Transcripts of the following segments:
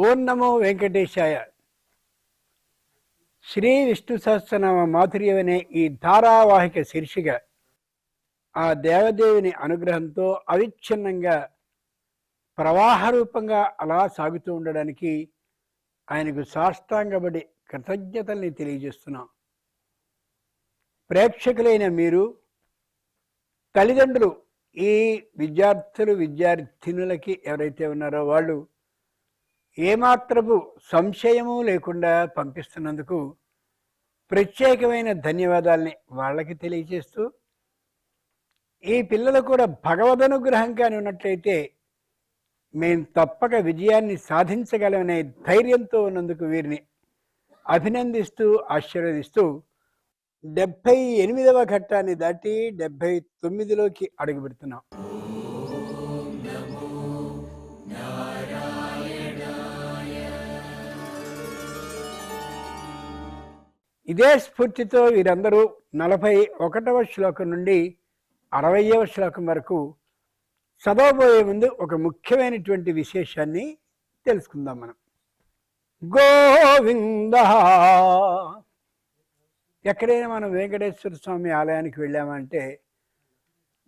ఓం నమో వెంకటేశాయ. శ్రీ విష్ణు సహస్రనామ మాధుర్యం అనే ఈ ధారావాహిక శీర్షిక ఆ దేవదేవుని అనుగ్రహంతో అవిచ్ఛిన్నంగా ప్రవాహ రూపంగా అలా సాగుతూ ఉండడానికి ఆయనకు సాష్టాంగపడి కృతజ్ఞతల్ని తెలియజేస్తున్నాం. ప్రేక్షకులైన మీరు, తల్లిదండ్రులు, ఈ విద్యార్థినులకి ఎవరైతే ఉన్నారో వాళ్ళు ఏమాత్రపు సంశయము లేకుండా పంపిస్తున్నందుకు ప్రత్యేకమైన ధన్యవాదాలని వాళ్ళకి తెలియజేస్తూ, ఈ పిల్లలు కూడా భగవదనుగ్రహం కానీ ఉన్నట్లయితే మేము తప్పక విజయాన్ని సాధించగలమనే ధైర్యంతో ఉన్నందుకు వీరిని అభినందిస్తూ ఆశీర్వదిస్తూ 78వ ఘట్టాన్ని దాటి 79లోకి అడుగుపెడుతున్నాం. ఇదే స్ఫూర్తితో వీరందరూ 41వ శ్లోకం నుండి 60వ శ్లోకం వరకు చదవబోయే ముందు ఒక ముఖ్యమైనటువంటి విశేషాన్ని తెలుసుకుందాం. మనం గోవింద, ఎక్కడైనా మనం వెంకటేశ్వర స్వామి ఆలయానికి వెళ్ళామంటే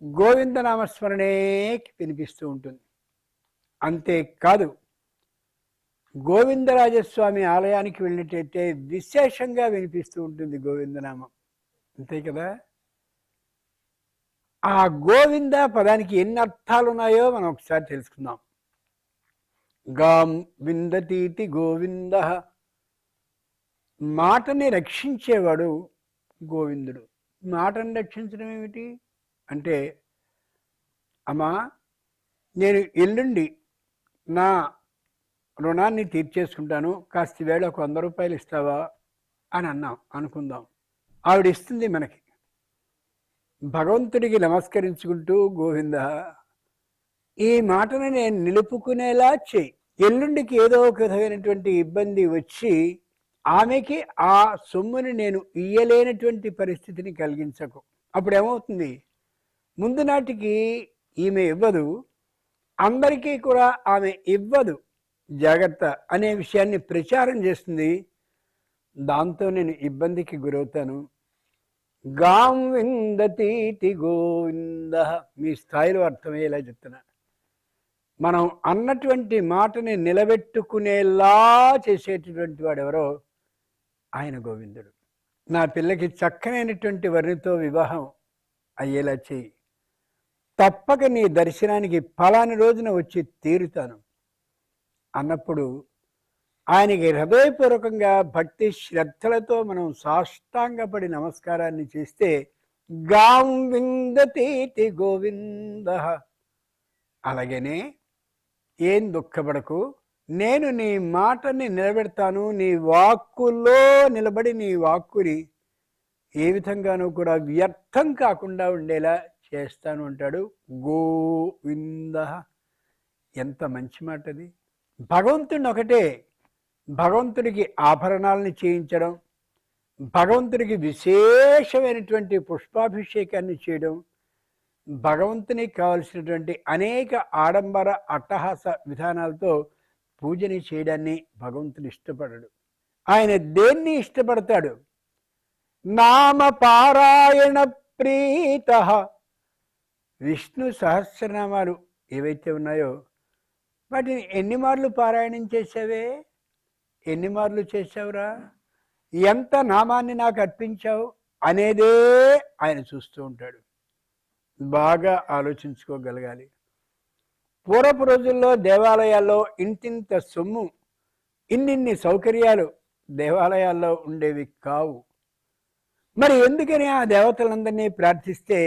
గోవింద నామస్మరణే వినిపిస్తూ ఉంటుంది. అంతేకాదు, గోవిందరాజస్వామి ఆలయానికి వెళ్ళినట్టయితే విశేషంగా వినిపిస్తూ ఉంటుంది గోవిందనామం. అంతే కదా. ఆ గోవింద పదానికి ఎన్ని అర్థాలు ఉన్నాయో మనం ఒకసారి తెలుసుకుందాం. గాం విందతీతి గోవింద, మాటని రక్షించేవాడు గోవిందుడు. మాటను రక్షించడం ఏమిటి అంటే, అమ్మా నేను ఎల్లుండి నా రుణాన్ని తీర్చేసుకుంటాను, కాస్త వేళ ఒక 100 రూపాయలు ఇస్తావా అని అనుకుందాం. ఆవిడ ఇస్తుంది మనకి. భగవంతుడికి నమస్కరించుకుంటూ, గోవింద ఈ మాటను నేను నిలుపుకునేలా చేయి. ఎల్లుండికి ఏదో ఒక విధమైనటువంటి ఇబ్బంది వచ్చి ఆమెకి ఆ సొమ్ముని నేను ఇయ్యలేనటువంటి పరిస్థితిని కలిగించకు. అప్పుడు ఏమవుతుంది, ముందు నాటికి ఈమె ఇవ్వదు, అందరికీ కూడా ఆమె ఇవ్వదు, జాగ్రత్త అనే విషయాన్ని ప్రచారం చేస్తుంది. దాంతో నేను ఇబ్బందికి గురవుతాను. గాం విందతీతి గోవింద, మీ స్థాయిలో అర్థమయ్యేలా చెప్తున్నా. మనం అన్నటువంటి మాటని నిలబెట్టుకునేలా చేసేటటువంటి వాడు ఎవరో ఆయన గోవిందుడు. నా పిల్లకి చక్కనైనటువంటి వరునితో వివాహం అయ్యేలా చేయి, తప్పక నీ దర్శనానికి ఫలాని రోజున వచ్చి తీరుతాను అన్నప్పుడు ఆయనకి హృదయపూర్వకంగా భక్తి శ్రద్ధలతో మనం సాష్టాంగపడి నమస్కారాన్ని చేస్తే గాం విందతీతి గోవింద. అలాగనే ఏం దుఃఖపడకు, నేను నీ మాటని నిలబెడతాను, నీ వాక్కులో నిలబడి నీ వాక్కుని ఏ విధంగానూ కూడా వ్యర్థం కాకుండా ఉండేలా చేస్తాను అంటాడు గోవింద. ఎంత మంచి మాట అది. భగవంతుడిని ఒకటే, భగవంతుడికి ఆభరణాలని చేయించడం, భగవంతుడికి విశేషమైనటువంటి పుష్పాభిషేకాన్ని చేయడం, భగవంతునికి కావలసినటువంటి అనేక ఆడంబర అట్టహాస విధానాలతో పూజని చేయడాన్ని భగవంతుడు ఇష్టపడడు. ఆయన దేన్ని ఇష్టపడతాడు? నామ పారాయణ ప్రీత. విష్ణు సహస్రనామాలు ఏవైతే ఉన్నాయో వాటిని ఎన్ని మార్లు పారాయణం చేసావే, ఎన్ని మార్లు చేసావురా, ఎంత నామాన్ని నాకు అర్పించావు అనేదే ఆయన చూస్తూ ఉంటాడు. బాగా ఆలోచించుకోగలగాలి. పూర్వపు రోజుల్లో దేవాలయాల్లో ఇంతింత సొమ్ము, ఇన్నిన్ని సౌకర్యాలు దేవాలయాల్లో ఉండేవి కావు. మరి ఎందుకని ఆ దేవతలందరినీ ప్రార్థిస్తే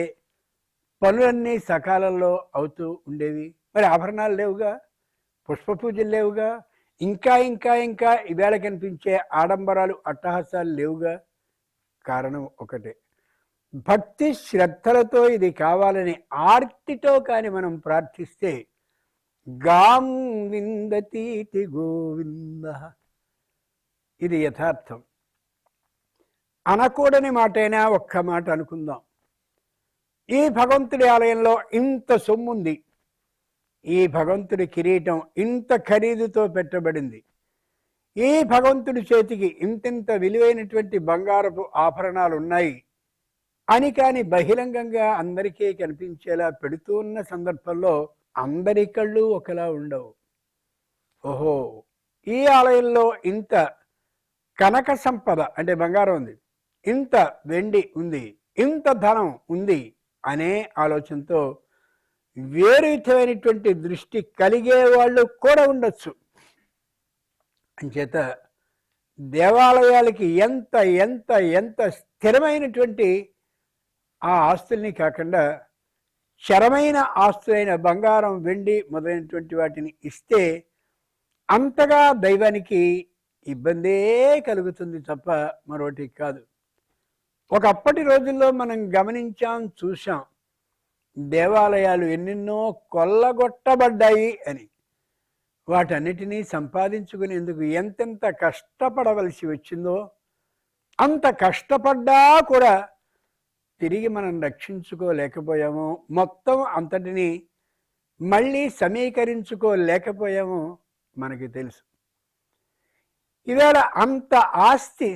పనులన్నీ సకాలంలో అవుతూ ఉండేవి? మరి ఆభరణాలు లేవుగా, పుష్ప పూజలు లేవుగా, ఇంకా ఇంకా ఇంకా ఈవేళ కనిపించే ఆడంబరాలు అట్టహాసాలు లేవుగా. కారణం ఒకటే, భక్తి శ్రద్ధలతో ఇది కావాలని ఆర్తితో కానీ మనం ప్రార్థిస్తే గాం విందతీతి గోవింద, ఇది యథార్థం. అనకూడని మాటైనా ఒక్క మాట అనుకుందాం. ఈ భగవంతుడి ఆలయంలో ఇంత సొమ్ముంది, ఈ భగవంతుడి కిరీటం ఇంత ఖరీదుతో పెట్టబడింది, ఈ భగవంతుడి చేతికి ఇంతింత విలువైనటువంటి బంగారపు ఆభరణాలు ఉన్నాయి అని కానీ బహిరంగంగా అందరికీ కనిపించేలా పెడుతూ ఉన్న సందర్భంలో అందరి కళ్ళు ఒకలా ఉండవు. ఓహో, ఈ ఆలయంలో ఇంత కనక సంపద అంటే బంగారం ఉంది, ఇంత వెండి ఉంది, ఇంత ధనం ఉంది అనే ఆలోచనతో వేరు విధమైనటువంటి దృష్టి కలిగే వాళ్ళు కూడా ఉండొచ్చు. అంచేత దేవాలయాలకి ఎంత ఎంత ఎంత స్థిరమైనటువంటి ఆ ఆస్తుల్ని కాకుండా చరమైన ఆస్తులైన బంగారం, వెండి మొదలైనటువంటి వాటిని ఇస్తే అంతగా దైవానికి ఇబ్బందే కలుగుతుంది తప్ప మరొకటి కాదు. ఒకప్పటి రోజుల్లో మనం గమనించాం, చూసాం, దేవాలయాలు ఎన్నెన్నో కొల్లగొట్టబడ్డాయి అని. వాటన్నిటినీ సంపాదించుకునేందుకు ఎంతెంత కష్టపడవలసి వచ్చిందో అంత కష్టపడ్డా కూడా తిరిగి మనం రక్షించుకోలేకపోయాము, మొత్తం అంతటిని మళ్ళీ సమీకరించుకోలేకపోయాము మనకి తెలుసు. ఈవేళ అంత ఆస్తి,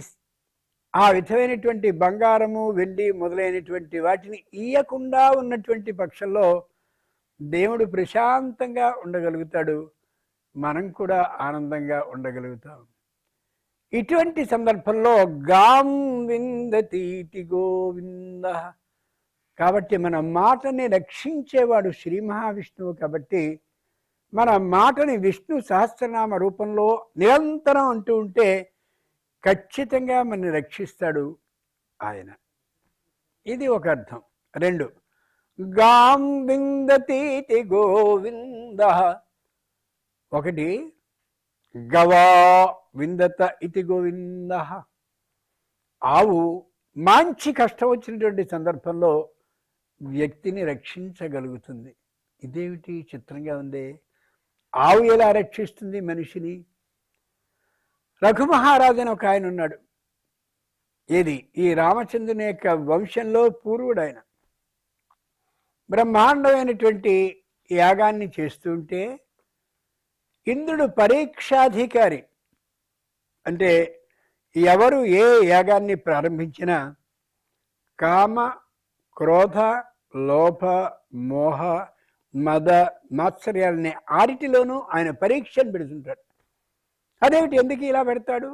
ఆ విధమైనటువంటి బంగారము, వెండి మొదలైనటువంటి వాటిని ఇయ్యకుండా ఉన్నటువంటి పక్షంలో దేవుడు ప్రశాంతంగా ఉండగలుగుతాడు, మనం కూడా ఆనందంగా ఉండగలుగుతాం. ఇటువంటి సందర్భంలో గాం విందతీతి గోవింద. కాబట్టి మన మాటని రక్షించేవాడు శ్రీ మహావిష్ణువు. కాబట్టి మన మాటని విష్ణు సహస్రనామ రూపంలో నిరంతరం అంటూ ఉంటే ఖచ్చితంగా మనని రక్షిస్తాడు ఆయన. ఇది ఒక అర్థం. రెండు, గాం విందతీతి గోవింద. ఒకటి, గవా విందత ఇతి గోవింద. ఆవు మంచి కష్టం వచ్చినటువంటి సందర్భంలో వ్యక్తిని రక్షించగలుగుతుంది. ఇదేమిటి చిత్రంగా ఉంది, ఆవు ఎలా రక్షిస్తుంది మనిషిని? రఘుమహారాజు అని ఒక ఆయన ఉన్నాడు. ఏది, ఈ రామచంద్రుని యొక్క వంశంలో పూర్వుడు ఆయన. బ్రహ్మాండమైనటువంటి యాగాన్ని చేస్తుంటే ఇంద్రుడు పరీక్షాధికారి. అంటే ఎవరు ఏ యాగాన్ని ప్రారంభించినా కామ, క్రోధ, లోభ, మోహ, మద, మాత్సర్యాలని ఆరిటిలోనూ ఆయన పరీక్షను పెడుతుంటాడు. అదేమిటి, ఎందుకు ఇలా పెడతాడు?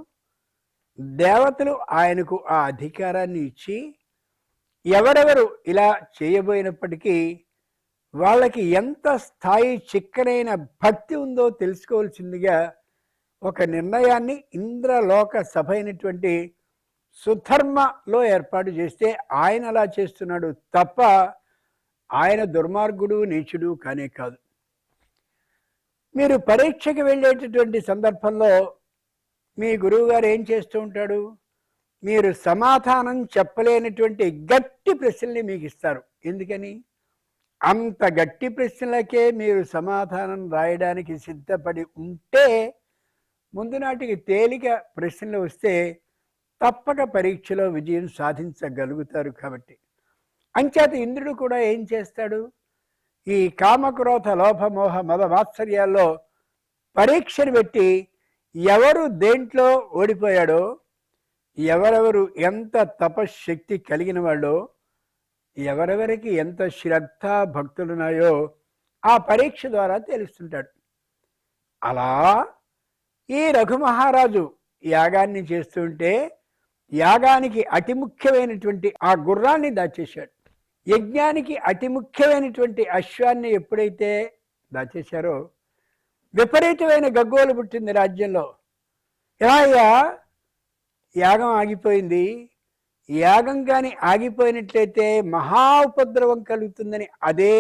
దేవతలు ఆయనకు ఆ అధికారాన్ని ఇచ్చి ఎవరెవరు ఇలా చేయబోయినప్పటికీ వాళ్ళకి ఎంత స్థాయి చిక్కనైన భక్తి ఉందో తెలుసుకోవాల్సిందిగా ఒక నిర్ణయాన్ని ఇంద్రలోక సభ అయినటువంటి సుధర్మలో ఏర్పాటు చేస్తే ఆయన అలా చేస్తున్నాడు తప్ప ఆయన దుర్మార్గుడు, నీచుడు కానే కాదు. మీరు పరీక్షకు వెళ్ళేటటువంటి సందర్భంలో మీ గురువుగారు ఏం చేస్తూ ఉంటాడు? మీరు సమాధానం చెప్పలేనటువంటి గట్టి ప్రశ్నల్ని మీకు ఇస్తారు. ఎందుకని? అంత గట్టి ప్రశ్నలకే మీరు సమాధానం రాయడానికి సిద్ధపడి ఉంటే ముందు నాటికి తేలిక ప్రశ్నలు వస్తే తప్పక పరీక్షలో విజయం సాధించగలుగుతారు. కాబట్టి అంచేత ఇంద్రుడు కూడా ఏం చేస్తాడు? ఈ కామక్రోధ లోభ మోహ మద మాత్సర్యాల్లో పరీక్షను పెట్టి ఎవరు దేంట్లో ఓడిపోయాడో, ఎవరెవరు ఎంత తపశ్శక్తి కలిగిన వాళ్ళో, ఎవరెవరికి ఎంత శ్రద్ధ భక్తులున్నాయో ఆ పరీక్ష ద్వారా తెలుస్తుంటాడు. అలా ఈ రఘుమహారాజు యాగాన్ని చేస్తుంటే యాగానికి అతి ముఖ్యమైనటువంటి ఆ గుర్రాన్ని దాచేశాడు. యజ్ఞానికి అతి ముఖ్యమైనటువంటి అశ్వాన్ని ఎప్పుడైతే దాచేశారో విపరీతమైన గగ్గోలు పుట్టింది రాజ్యంలో. ఎలా యాగం ఆగిపోయింది, యాగం కానీ ఆగిపోయినట్లయితే మహా ఉపద్రవం కలుగుతుందని అదే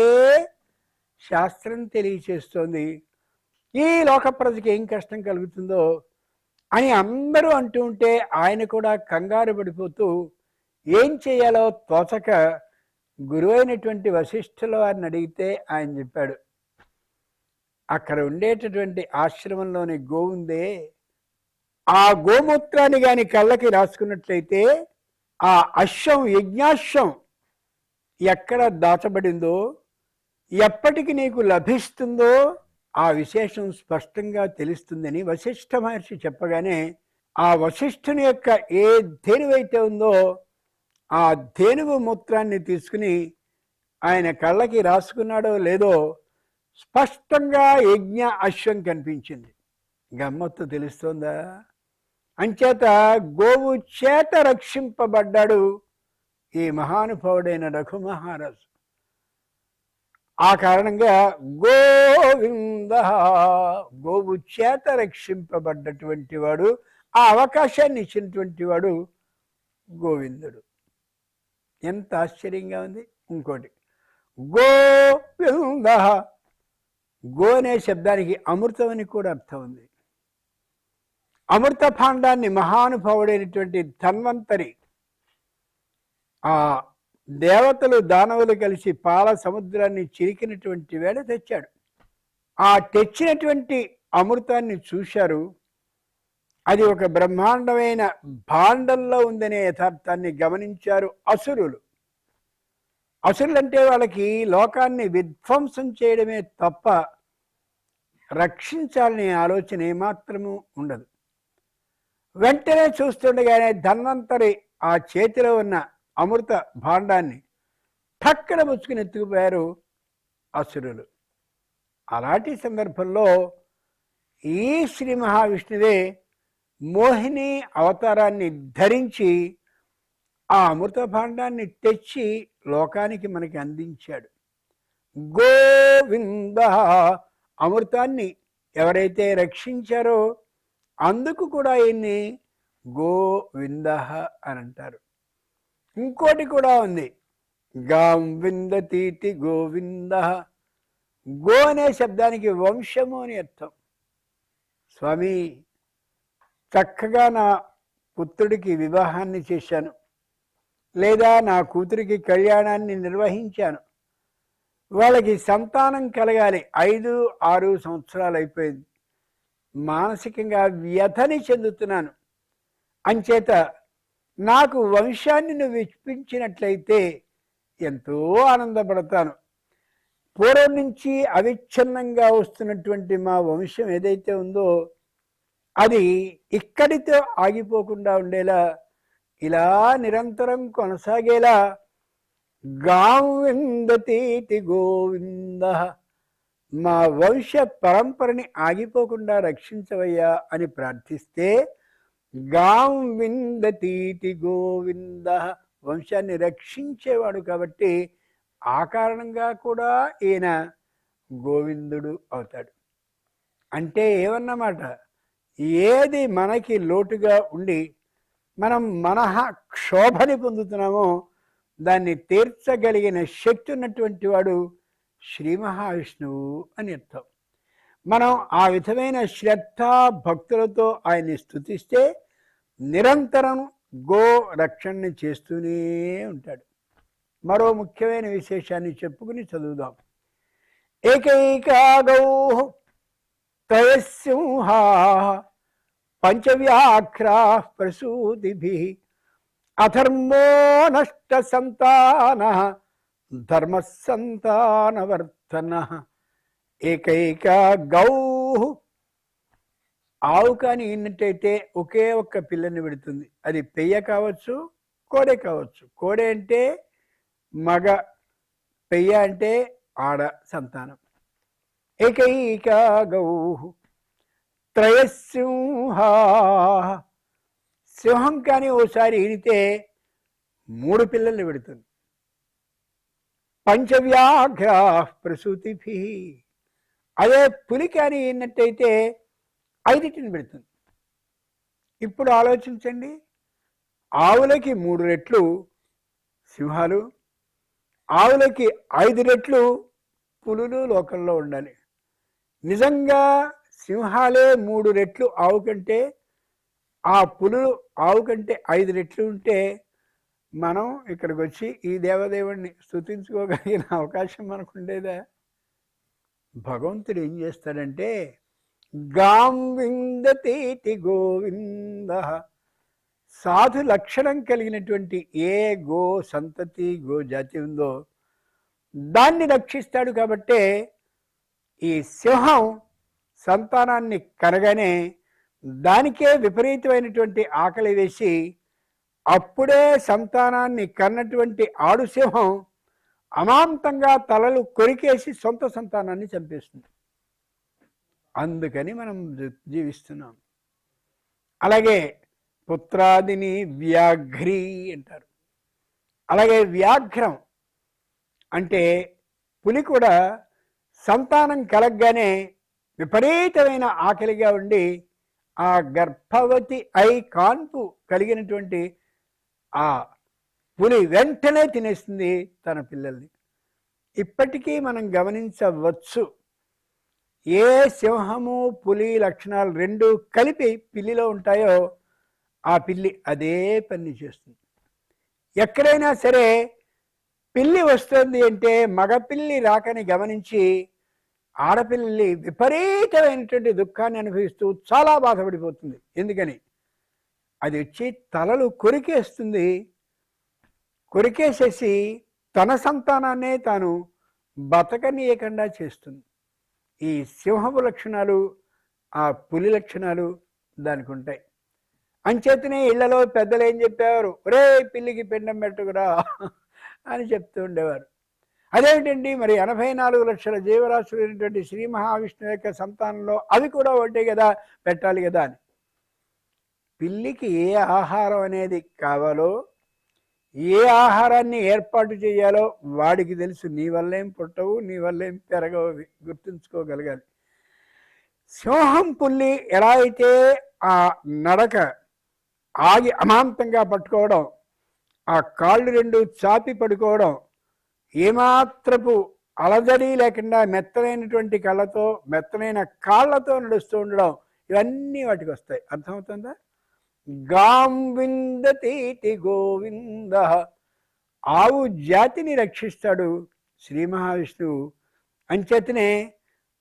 శాస్త్రం తెలియచేస్తోంది. ఈ లోక ప్రజకి ఏం కష్టం కలుగుతుందో అని అందరూ అంటూ ఉంటే ఆయన కూడా కంగారు పడిపోతూ ఏం చేయాలో తోచక గురువైనటువంటి వశిష్ఠుల వారిని అడిగితే ఆయన చెప్పాడు, అక్కడ ఉండేటటువంటి ఆశ్రమంలోని గోవుందే, ఆ గోమూత్రాన్ని కానీ కళ్ళకి రాసుకున్నట్లయితే ఆ అశ్వం, యజ్ఞాశ్వం ఎక్కడ దాచబడిందో, ఎప్పటికి నీకు లభిస్తుందో ఆ విశేషం స్పష్టంగా తెలుస్తుందని వశిష్ఠ మహర్షి చెప్పగానే ఆ వశిష్ఠుని యొక్క ఏ ధేనువైతే ఉందో ఆ ధేనువు మూత్రాన్ని తీసుకుని ఆయన కళ్ళకి రాసుకున్నాడో లేదో స్పష్టంగా యజ్ఞ అశ్వం కనిపించింది. గమ్మత్తు తెలుస్తోందా? అంచేత గోవు చేత రక్షింపబడ్డాడు ఈ మహానుభావుడైన రఘుమహారాజు. ఆ కారణంగా గోవింద, గోవు చేత రక్షింపబడ్డటువంటి వాడు, ఆ అవకాశాన్ని ఇచ్చినటువంటి వాడు గోవిందుడు. ఎంత ఆశ్చర్యంగా ఉంది. ఇంకోటి గోవింద, గో అనే శబ్దానికి అమృతం అని కూడా అర్థం ఉంది. అమృత భాండాన్ని మహానుభావుడైనటువంటి ధన్వంతరి, ఆ దేవతలు దానవులు కలిసి పాల సముద్రాన్ని చిరికినటువంటి వేళ తెచ్చాడు. ఆ తెచ్చినటువంటి అమృతాన్ని చూశారు. అది ఒక బ్రహ్మాండమైన భాండంలో ఉందనే యథార్థాన్ని గమనించారు అసురులు. అసురులంటే వాళ్ళకి లోకాన్ని విధ్వంసం చేయడమే తప్ప రక్షించాలనే ఆలోచన ఏమాత్రము ఉండదు. వెంటనే చూస్తుండగానే ధన్వంతరి ఆ చేతిలో ఉన్న అమృత భాండాన్ని ఠక్కన పుచ్చుకుని ఎత్తుకుపోయారు అసురులు. అలాంటి సందర్భంలో ఈ శ్రీ మహావిష్ణువే మోహిని అవతారాన్ని ధరించి ఆ అమృత భాండాన్ని తెచ్చి లోకానికి మనకి అందించాడు. గోవింద, అమృతాన్ని ఎవరైతే రక్షించారో అందుకు కూడా ఆయన్ని గోవింద అని అంటారు. ఇంకోటి కూడా ఉంది, గాం విందతీతి గోవింద. గో అనే శబ్దానికి వంశము అని అర్థం. స్వామి, చక్కగా నా పుత్రుడికి వివాహాన్ని చేశాను, లేదా నా కూతురికి కళ్యాణాన్ని నిర్వహించాను, వాళ్ళకి సంతానం కలగాలి, 5-6 సంవత్సరాలు అయిపోయింది, మానసికంగా వ్యధని చెందుతున్నాను, అంచేత నాకు వంశాన్ని నువ్వు ఇప్పించినట్లయితే ఎంతో ఆనందపడతాను. పూర్వం నుంచి అవిచ్ఛిన్నంగా వస్తున్నటువంటి మా వంశం ఏదైతే ఉందో అది ఇక్కడితో ఆగిపోకుండా ఉండేలా, ఇలా నిరంతరం కొనసాగేలా గాం విందతీతి గోవింద, మా వంశ పరంపరని ఆగిపోకుండా రక్షించవయ్యా అని ప్రార్థిస్తే గాం విందతీతి గోవింద, వంశాన్ని రక్షించేవాడు కాబట్టి ఆ కారణంగా కూడా ఈయన గోవిందుడు అవుతాడు. అంటే ఏమన్నమాట, ఏది మనకి లోటుగా ఉండి మనం మనః క్షోభని పొందుతున్నామో దాన్ని తీర్చగలిగిన శక్తి ఉన్నటువంటి వాడు శ్రీ మహావిష్ణువు అని అర్థం. మనం ఆ విధమైన శ్రద్ధ భక్తులతో ఆయన్ని స్తుతిస్తే నిరంతరం గో రక్షణని చేస్తూనే ఉంటాడు. మరో ముఖ్యమైన విశేషాన్ని చెప్పుకుని చదువుదాం. ఏకైకా గౌ త్రయసింహా పంచవ్యాఘ్రా ప్రసూతిభిః అధర్మో నష్ట సంతాన ధర్మ సంతానవర్ధన. ఏకైకా గౌ, ఆవు కానీ ఇన్నట్టయితే ఒకే ఒక్క పిల్లని పెడుతుంది. అది పెయ్య కావచ్చు, కోడె కావచ్చు. కోడె అంటే మగ, పెయ్య అంటే ఆడ సంతానం. ఏకైకా గౌ త్రయసింహా, సింహం కానీ ఓసారి ఈనితే 3 పిల్లల్ని పెడుతుంది. పంచవ్యాఘ్రా ప్రసూతిభిః, అదే పులి కానీ ఈనట్టయితే 5 పెడుతుంది. ఇప్పుడు ఆలోచించండి, ఆవులకి 3 రెట్లు సింహాలు, ఆవులకి 5 రెట్లు పులులు లోకంలో ఉండాలి. నిజంగా సింహాలే 3 రెట్లు ఆవు కంటే, ఆ పులులు ఆవు కంటే 5 రెట్లు ఉంటే మనం ఇక్కడికి వచ్చి ఈ దేవదేవుడిని స్తుతించుకోగలిగిన అవకాశం మనకు ఉండేదా? భగవంతుడు ఏం చేస్తాడంటే గాం విందతీతి గోవింద, సాధు లక్షణం కలిగినటువంటి ఏ గో సంతతి గో జాతి ఉందో దాన్ని రక్షిస్తాడు. కాబట్టే ఈ సింహం సంతానాన్ని కనగానే దానికే విపరీతమైనటువంటి ఆకలి వేసి అప్పుడే సంతానాన్ని కన్నటువంటి ఆడు సింహం అమాంతంగా తలలు కొరికేసి సొంత సంతానాన్ని చంపేస్తుంది. అందుకని మనం జీవిస్తున్నాం. అలాగే పుత్రాదిని వ్యాఘ్రి అంటారు. అలాగే వ్యాఘ్రం అంటే పులి కూడా సంతానం కలగ్గానే విపరీతమైన ఆకలిగా ఉండి ఆ గర్భవతి కాన్పు కలిగినటువంటి ఆ పులి వెంటనే తినేస్తుంది తన పిల్లల్ని. ఇప్పటికీ మనం గమనించవచ్చు, ఏ సింహము పులి లక్షణాలు రెండు కలిపి పిల్లిలో ఉంటాయో ఆ పిల్లి అదే పని చేస్తుంది. ఎక్కడైనా సరే పిల్లి వస్తుంది అంటే మగపిల్లి రాకని గమనించి ఆడపిల్లి విపరీతమైనటువంటి దుఃఖాన్ని అనుభవిస్తూ చాలా బాధపడిపోతుంది. ఎందుకని? అది వచ్చి తలలు కొరికేస్తుంది. కొరికేసేసి తన సంతానాన్నే తాను బతకనీయకుండా చేస్తుంది. ఈ సింహపు లక్షణాలు ఆ పులి లక్షణాలు దానికి ఉంటాయి. అంచేతనే ఇళ్లలో పెద్దలు ఏం చెప్పేవారు, ఒరే పిల్లికి పిండం పెట్టుకురా అని చెప్తూ ఉండేవారు. అదేమిటండి మరి 84 లక్షల జీవరాశులైనటువంటి శ్రీ మహావిష్ణువు యొక్క సంతానంలో అవి కూడా ఒకటే కదా, పెట్టాలి కదా అని. పిల్లికి ఏ ఆహారం అనేది కావాలో, ఏ ఆహారాన్ని ఏర్పాటు చేయాలో వాడికి తెలుసు. నీ వల్లేం పుట్టవు, నీ వల్లేం పెరగవు, గుర్తుంచుకోగలగాలి. సింహం పుల్లి ఎలా అయితే ఆ నడక ఆగి అమాంతంగా పట్టుకోవడం, ఆ కాళ్ళు రెండు చాపి పడుకోవడం, ఏమాత్రపు అలజడి లేకుండా మెత్తనైనటువంటి కళ్ళతో మెత్తనైన కాళ్ళతో నడుస్తూ ఉండడం, ఇవన్నీ వాటికి వస్తాయి. అర్థమవుతుందా? గాం విందతీతి గోవింద. ఆవు జాతిని రక్షిస్తాడు శ్రీ మహావిష్ణువు. అంచేతనే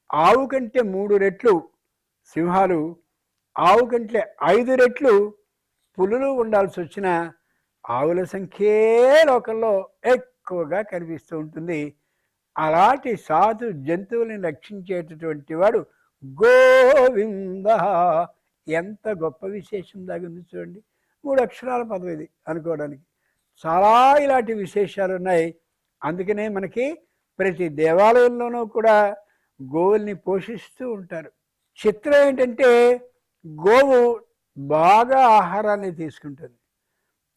ఆవు కంటే 3 రెట్లు సింహాలు, ఆవు కంటే 5 రెట్లు పులులు ఉండాల్సి వచ్చిన ఆవుల సంఖ్యే లోకంలో ఎక్కువగా కనిపిస్తూ ఉంటుంది. అలాంటి సాధు జంతువులను రక్షించేటటువంటి వాడు గోవింద. ఎంత గొప్ప విశేషం దాగింది చూడండి. 3 అక్షరాల పదం ఇది అనుకోవడానికి. చాలా ఇలాంటి విశేషాలు ఉన్నాయి. అందుకనే మనకి ప్రతి దేవాలయంలోనూ కూడా గోవుల్ని పోషిస్తూ ఉంటారు. చిత్రం ఏంటంటే గోవు బాగా ఆహారాన్ని తీసుకుంటుంది.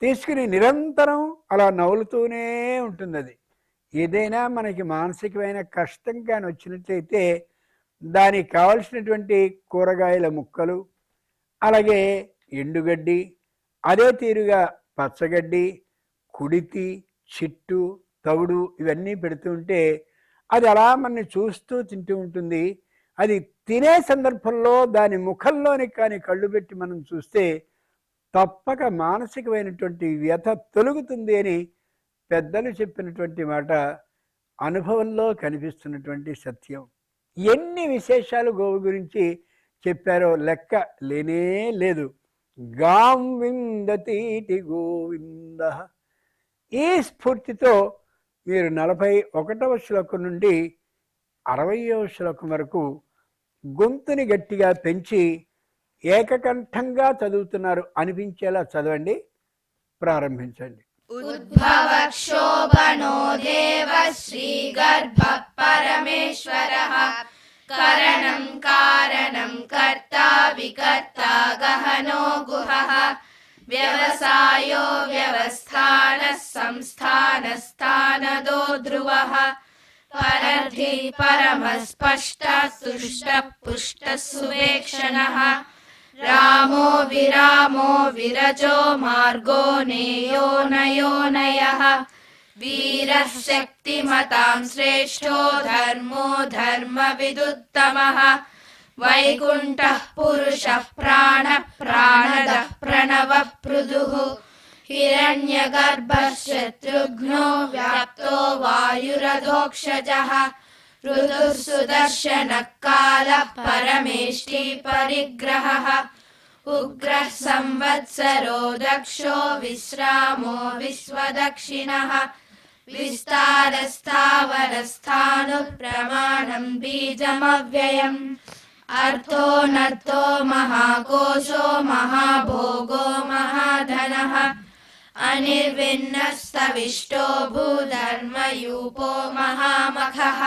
తీసుకుని నిరంతరం అలా నవ్వులుతూనే ఉంటుంది. అది ఏదైనా మనకి మానసికమైన కష్టం కానీ వచ్చినట్లయితే దానికి కావలసినటువంటి కూరగాయల ముక్కలు, అలాగే ఎండుగడ్డి, అదే తీరుగా పచ్చగడ్డి, కుడితి, చిట్టు, తవుడు ఇవన్నీ పెడుతూ ఉంటే అది అలా మనని చూస్తూ తింటూ ఉంటుంది. అది తినే సందర్భంలో దాని ముఖంలోని కానీ కళ్ళు పెట్టి మనం చూస్తే తప్పక మానసికమైనటువంటి వ్యథ తొలుగుతుంది అని పెద్దలు చెప్పినటువంటి మాట అనుభవంలో కనిపిస్తున్నటువంటి సత్యం. ఎన్ని విశేషాలు గోవు గురించి చెప్పారో లెక్క లేనే లేదు. గాం విందతీటి గోవింద. ఈ స్ఫూర్తితో మీరు 41వ శ్లోకం నుండి 60వ శ్లోకం వరకు గొంతుని గట్టిగా పెంచి ఏకకంఠంగా చదువుతున్నారు అనిపించేలా చదవండి. ప్రారంభించండి. ఉద్భవక్షోభనో దేవ శ్రీగర్భ పరమేశ్వరః కరణం కారణం కర్తా వికర్తా గహనో గుహః వ్యవసాయో వ్యవస్థానః సంస్థానస్థానదో ధ్రువః పరధి పరమస్పష్టః తుష్టః పుష్టః సువేక్షణః రామో విరామో విరజో మార్గో నేయో నయోనయః వీరః శక్తిమతాం శ్రేష్ఠో ధర్మో ధర్మవిదుత్తమః వైకుంఠః పురుషః ప్రాణః ప్రాణదః ప్రణవః పృథుః హిరణ్యగర్భः శత్రుఘ్నో వ్యాప్తో వాయురధోక్షజः ఋతుః సుదర్శనః కాలః పరమేష్టి పరిగ్రహः ఉగ్రః సంవత్సరో దక్షో విశ్రామో విశ్వదక్షిణः విస్తారస్థావరస్థాను ప్రమాణం బీజమవ్యయం అర్థోనర్థో మహాకోశో మహాభోగో మహాధనః అనిర్విన్నస్తవిష్టో భూధర్మయూపో మహామఖః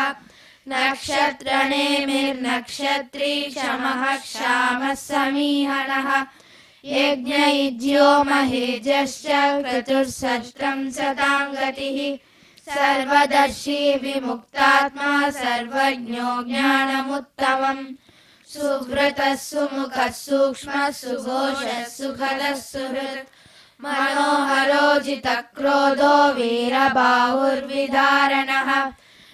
నక్షత్రనేమిర్నక్షత్రీ క్షమః క్షామः సమీహనః యజ్ఞయుజ్యో మహేజశ్చ క్రతుర్సత్రం సతాం గతిః సర్వదర్శీ విముక్తాత్మా సర్వజ్ఞో జ్ఞానముత్తమం సువ్రతః సుముఖः సూక్ష్మः సుఘోషः సుఖదः సుహృత్ మనోహరో జితక్రోధో వీరబాహుర్విదారణః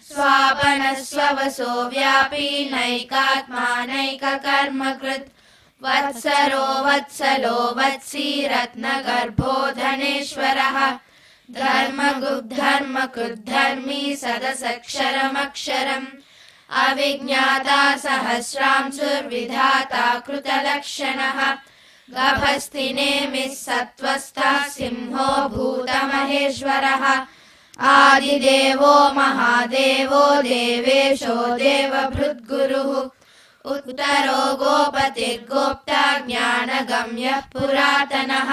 స్వాపనः స్వవసో వ్యాపీ నైకాత్మా నైకకర్మకృత్ వత్సరో వత్సలో వత్సీ రత్నగర్భో ధనేశ్వరः ధర్మగుద్ధర్మకృద్ధర్మీ సదసక్షరమక్షరం అవిజ్ఞాతా సహస్రాంశుర్విధాతా కృతలక్షణः గభస్తి నేమిः సత్వస్థः సింహో భూతమహేశ్వరः ఆదిదేవో మహాదేవో దేవేశో దేవభృద్గురుః ఉత్తరో గోపతిర్గోప్తా జ్ఞానగమ్యః పురాతనः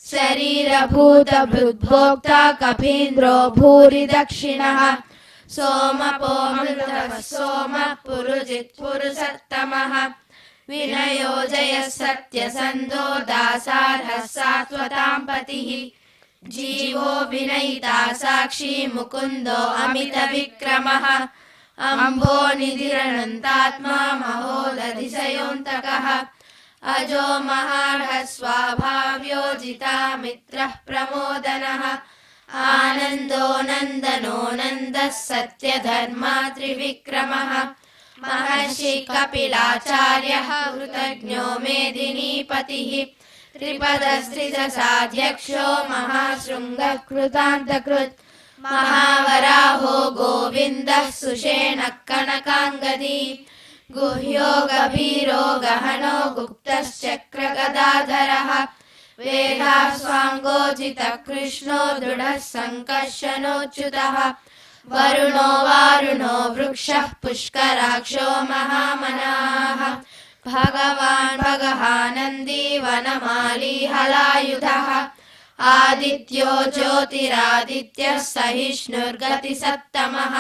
శరీరభూతభృద్భోక్తా కపీంద్రో భూరి దక్షిణः సోమపోమృతః సోమః పురుజిత్ పురుషత్తమః వినయో జయః సత్యసంధో దాసార్హः సాత్వతాం పతిః జీవో వినయితా సాక్షి ముకుందో అమిత విక్రమః అంబో నిధిరనంతాత్మా మహోదధిశయోంతకః అజో మహార్హ స్వాభావ్యో జితామిత్రః ప్రమోదనః ఆనందో నందనో నందః సత్యధర్మా త్రివిక్రమః మహర్షి కపిలాచార్యః కృతజ్ఞో మేదినీపతిః త్రిపదస్త్రిదశాధ్యక్షో మహాశృంగః కృతాంతకృత్ మహావరాహో గోవిందః సుషేణః కనకాంగదీ గుహ్యో గభీరో గహనో గుప్తశ్చక్రగదాధరः వేదాస్వాంగోజితకృష్ణో దృఢः సంకర్షణోచ్యుతः వరుణో వారుణో వృక్షः పుష్కరాక్షో మహామనాः భగవాన్ భగహానందీ వనమాలీ హలాయుధः ఆదిత్యో జ్యోతిరాదిత్యः సహిష్ణుర్గతిసత్తమः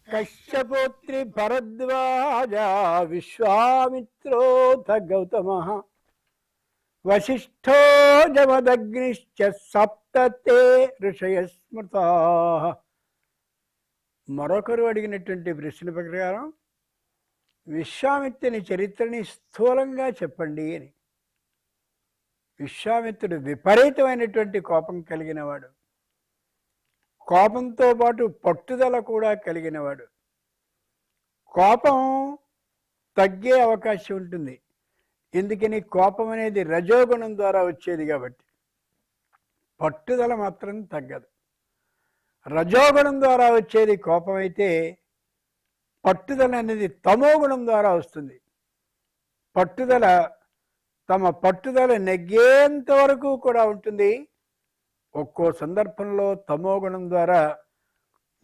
కశ్యపోత్రి భరద్వాజ విశ్వామిత్రోథ గౌతమః వశిష్ఠో జమదగ్నిశ్చ సప్తతే ఋషయః స్మృతాః. మరొకరు అడిగినటువంటి ప్రశ్న ప్రకారం విశ్వామిత్రుని చరిత్రని స్థూలంగా చెప్పండి అని. విశ్వామిత్రుడు విపరీతమైనటువంటి కోపం కలిగినవాడు, కోపంతో పాటు పట్టుదల కూడా కలిగినవాడు. కోపం తగ్గే అవకాశం ఉంటుంది, ఎందుకని కోపం అనేది రజోగుణం ద్వారా వచ్చేది కాబట్టి. పట్టుదల మాత్రం తగ్గదు. రజోగుణం ద్వారా వచ్చేది కోపం అయితే, పట్టుదల అనేది తమోగుణం ద్వారా వస్తుంది. పట్టుదల తమ పట్టుదల నెగ్గేంత వరకు కూడా ఉంటుంది. ఒక్కో సందర్భంలో తమోగుణం ద్వారా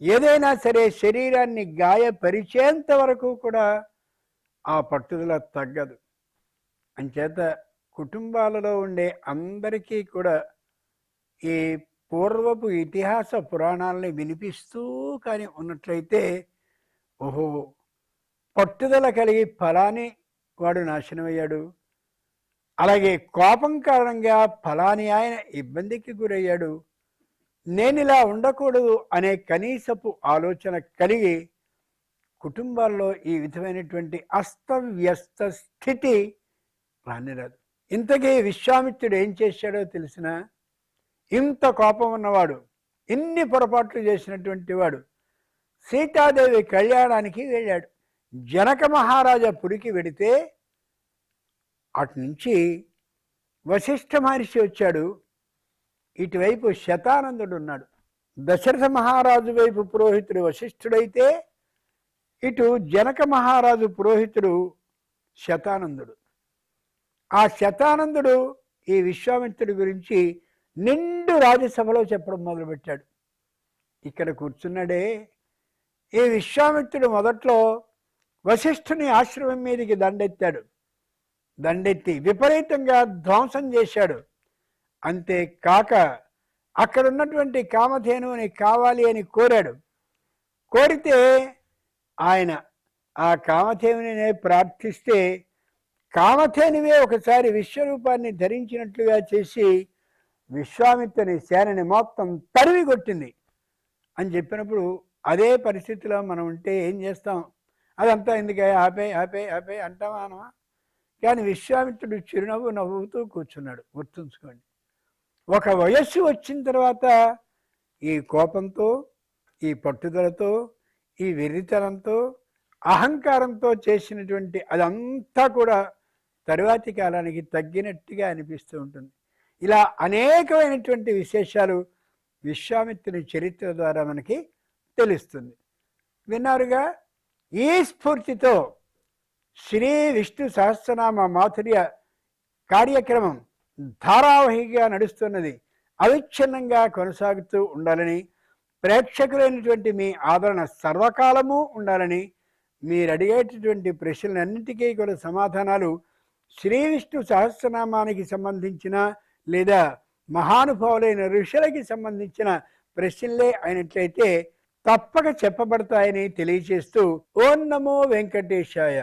ఏదైనా సరే శరీరాన్ని గాయపరిచేంత వరకు కూడా ఆ పట్టుదల తగ్గదు. అంచేత కుటుంబాలలో ఉండే అందరికీ కూడా ఈ పూర్వపు ఇతిహాస పురాణాలని వినిపిస్తూ కానీ ఉన్నట్లయితే, ఓహో పట్టుదల కలిగి ఫలాని వాడు నాశనమయ్యాడు, అలాగే కోపం కారణంగా ఫలాని ఆయన ఇబ్బందికి గురయ్యాడు, నేను ఇలా ఉండకూడదు అనే కనీసపు ఆలోచన కలిగి కుటుంబాల్లో ఈ విధమైనటువంటి అస్తవ్యస్త స్థితి రానిరాదు. ఇంతకీ విశ్వామిత్రుడు ఏం చేశాడో తెలిసిన, ఇంత కోపం ఉన్నవాడు, ఇన్ని పొరపాట్లు చేసినటువంటి వాడు సీతాదేవి కళ్యాణానికి వెళ్ళాడు. జనక మహారాజా పురికి వెడితే అటు నుంచి వశిష్ఠ మహర్షి వచ్చాడు. ఇటువైపు శతానందుడు ఉన్నాడు. దశరథ మహారాజు వైపు పురోహితుడు వశిష్ఠుడైతే, ఇటు జనక మహారాజు పురోహితుడు శతానందుడు. ఆ శతానందుడు ఈ విశ్వామిత్రుడి గురించి నిండు రాజ్యసభలో చెప్పడం మొదలుపెట్టాడు. ఇక్కడ కూర్చున్నాడే ఈ విశ్వామిత్రుడు మొదట్లో వశిష్ఠుని ఆశ్రమం మీదకి దండెత్తి విపరీతంగా ధ్వంసం చేశాడు. అంతేకాక అక్కడ ఉన్నటువంటి కామధేనువుని కావాలి అని కోరితే ఆయన ఆ కామధేనునే ప్రార్థిస్తే కామధేనువే ఒకసారి విశ్వరూపాన్ని ధరించినట్లుగా చేసి విశ్వామిత్రుని సేనని మొత్తం తరిమి కొట్టింది అని చెప్పినప్పుడు అదే పరిస్థితిలో మనం ఉంటే ఏం చేస్తాం? అదంతా ఎందుకే ఆపే అంటామా అనమా? కానీ విశ్వామిత్రుడు చిరునవ్వు నవ్వుతూ కూర్చున్నాడు. గుర్తుంచుకోండి, ఒక వయస్సు వచ్చిన తర్వాత ఈ కోపంతో, ఈ పట్టుదలతో, ఈ వెర్రితనంతో, అహంకారంతో చేసినటువంటి అదంతా కూడా తరువాతి కాలానికి తగ్గినట్టుగా అనిపిస్తూ ఉంటుంది. ఇలా అనేకమైనటువంటి విశేషాలు విశ్వామిత్రుని చరిత్ర ద్వారా మనకి తెలుస్తుంది. విన్నారుగా, ఈ స్ఫూర్తితో శ్రీ విష్ణు సహస్రనామ మాధుర్య కార్యక్రమం ధారావాహిగా నడుస్తున్నది. అవిచ్ఛిన్నంగా కొనసాగుతూ ఉండాలని, ప్రేక్షకులైనటువంటి మీ ఆదరణ సర్వకాలము ఉండాలని, మీరు అడిగేటటువంటి ప్రశ్నలన్నింటికీ కూడా సమాధానాలు శ్రీ విష్ణు సహస్రనామానికి సంబంధించిన లేదా మహానుభావులైన ఋషులకి సంబంధించిన ప్రశ్నలే అయినట్లయితే తప్పక చెప్పబడతాయని తెలియజేస్తూ ఓం నమో వెంకటేశాయ.